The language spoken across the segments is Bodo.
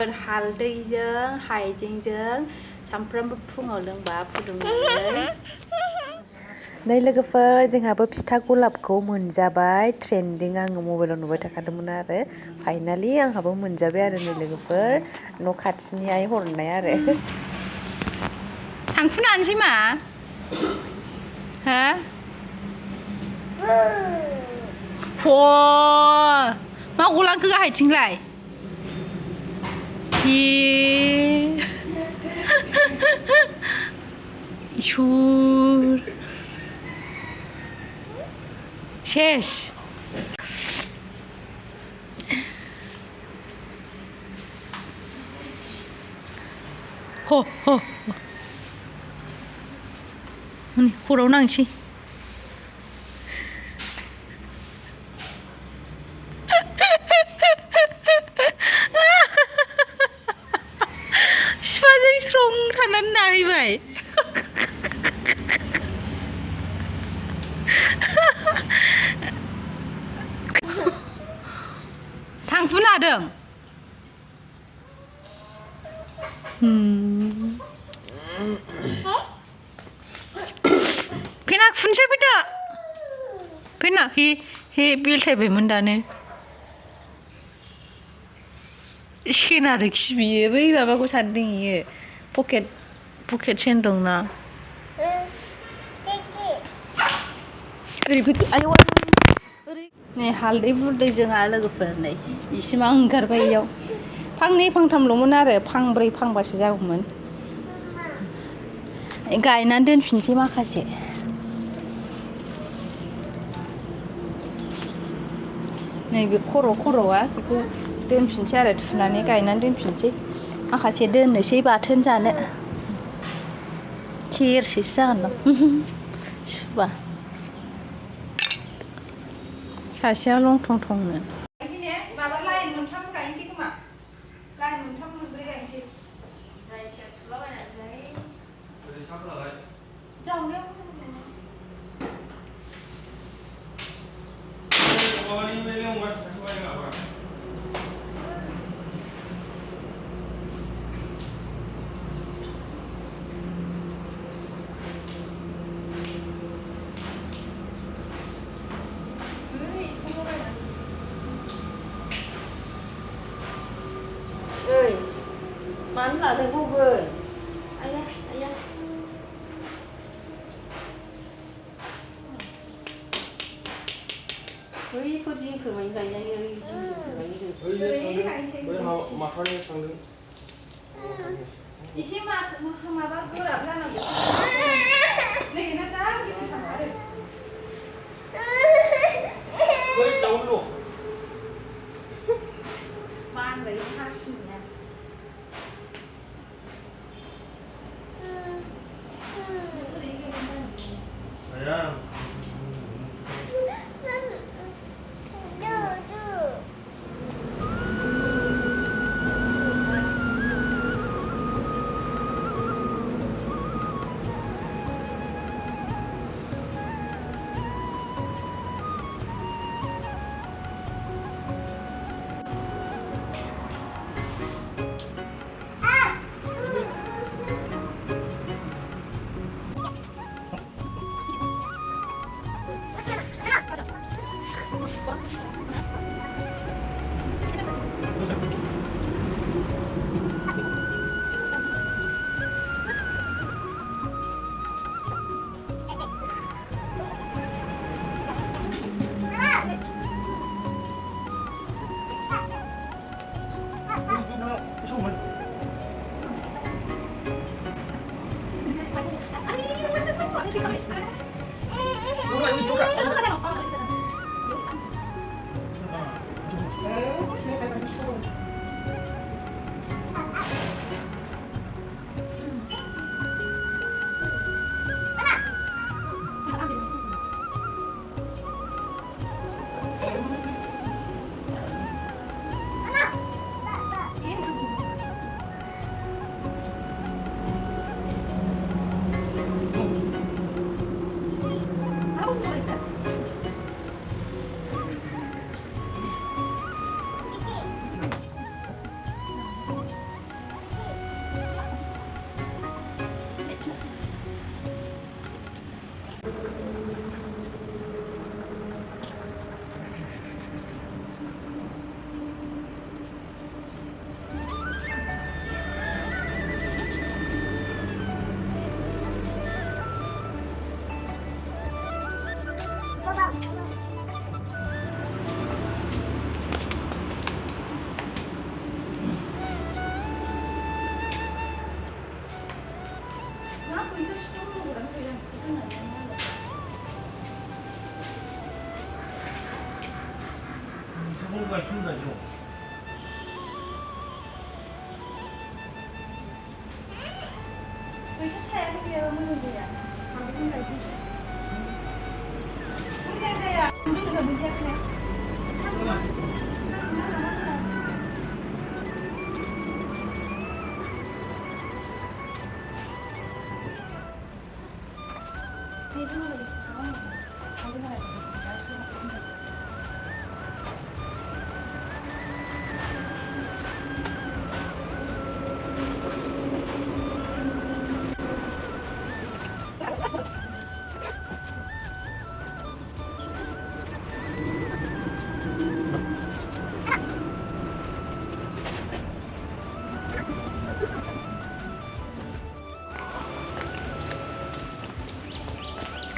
हालदैजों हाइजेंजों सामफ्रामबो फुङाव लोंबा फुदुंनानै नै लोगोफोर जोंहाबो फिथा गलाबखौ मोनजाबाय ट्रेन्डिं आङो मबाइलाव नुबाय थाखादोंमोन आरो फाइनालि आंहाबो मोनजाबाय आरो नै लोगोफोर न' खाथिनि आइ हरनाय आरो थांफुनानोसै मा हो मा गलांखो गाहायथिंलाय इसोर सेस खर'आव नांसै सिफाजों स्रं थानानै नाहैबाय थांफुनो हादों फेना खुनसै फैदो फेना हे बेलथायबायमोन दानो सेन आरोखि बियो बै माबाखौ सानदों इयो पकेट सेन दंना ओरै फैदो आयौ ओरै नै हालदै बुरदैजों आरो लोगोफोर नै इसिमा ओंखारबाय इयाव फांनै फांथामल'मोन आरो फांब्रै फांबासो जागौमोन गायनानै दोनफिनसै माखासे नैबे खर'आ बेखौ दोनफिनसै आरो थुनानै गायनानै दोनफिनसै माखासे दोननोसै बाथोन जानो सेरसेसो जागोन सुबा सासेया लं थं थंनो माबा लाइन मोनथाम गायनोसै खोमा लाइन मोनथाम मोनब्रै गायनोसै जावनायाव मानो लादों गगोन आया बैफोर जिंफोरमानि गायजायो माथानि थांदों एसे माबा गोराब जानांगौ नै ना जा गिदिर थांबाय मानबाय हासिनिया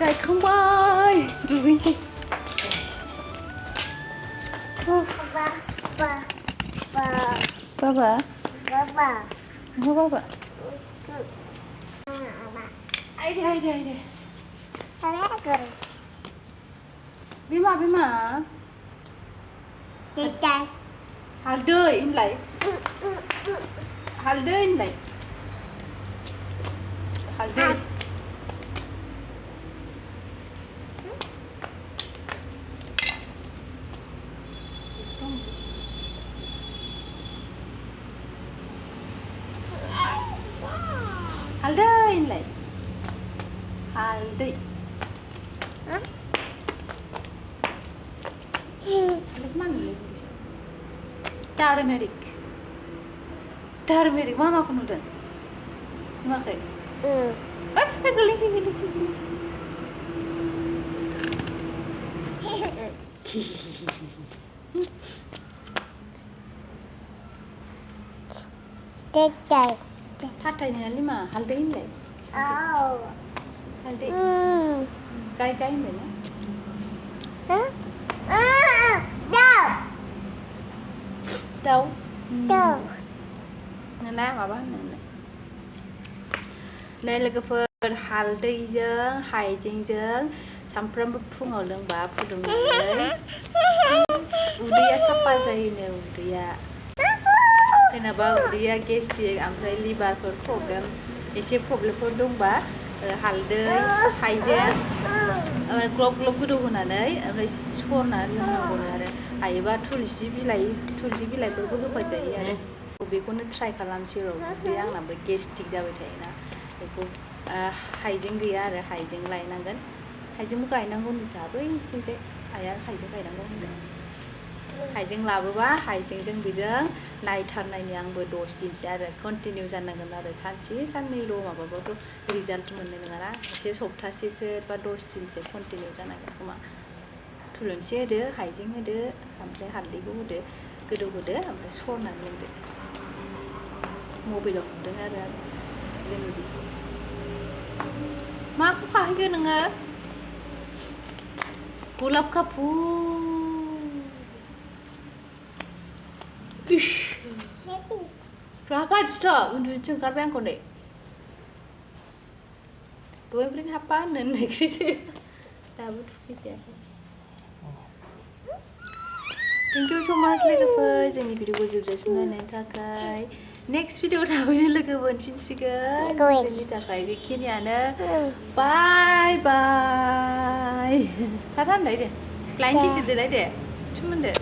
Cài không ơi, đuổi gì? Ba. Ai đi. Bima. Haldwijwng in lại. Haldwijwng. Haldwijwng lại. Haldwijwng. Turmeric. Mama ko nudan. Makai. Galing sih. Tatanya lima haldwijwng lại. Haldwijwng. Cái mình á. Đâu? Nè mà bác nè. Đây là cái phần haldwijwng haijeng सामफ्रामबो फुङाव लोंबा फुदुंनानै उदैया साफा जायोनो उदैया जेनेबा उदैया गेस्ट्रिक ओमफ्राय लिभारफोर प्रब्लेम एसे प्रब्लेमफोर दंबा हालदै हाइजें ग्लब गोदौ होनानै ओमफ्राय सरनानै लोंनांगौनो आरो हायोबा थुलसि बिलाइफोरबो होफाजायो आरो बेखौनो ट्राइ खालामसै र' उदै आंनाबो गेस्ट्रिक जाबाय थायोना बेखौ हाइजें गैया आरो हाइजें लायनांगोन हाइजेंबो गायनांगौ जोंहाबो बैथिंजाय आइया हाइजें गायनांगौ होनदों हाइजें लाबोबा हाइजेंजों बेजों नायथारनायनि आंबो 10 दिनसो आरो कन्टिनिउ जानांगोन आरो सानसे साननैल' माबाबाथ' रिजाल्ट मोननाय नङाना एसे सप्तासेसो बा 10 दिनसो कन्टिनिउ जानांगोन खोमा थुलुंसि होदो हाइजें होदो ओमफ्राय हालदैखौ होदो गोदौ होदो ओमफ्राय सरनानै लोंदो मबाइलाव नुदों आरो लोङो बेखौ माखौ खाहैगोन नोङो Lwgwpwr. Berapa juta? Udah oंखारबाय आंखौ नै दहायनिफ्रायनो हाबा होननो नागिरसै दाबो थुखैजायाखै थेंक इउ सो माच लोगोफोर जोंनि भिडिअखौ जोबजासिम नायनायनि थाखाय नेक्स्ट भिडिअ थाबैनो लोगो मोनफिनसिगोन बेनि थाखाय बेखिनियानो बाय टाटा होनलाय दे फ्लाइं किस होदोलाय दे थुम होनदो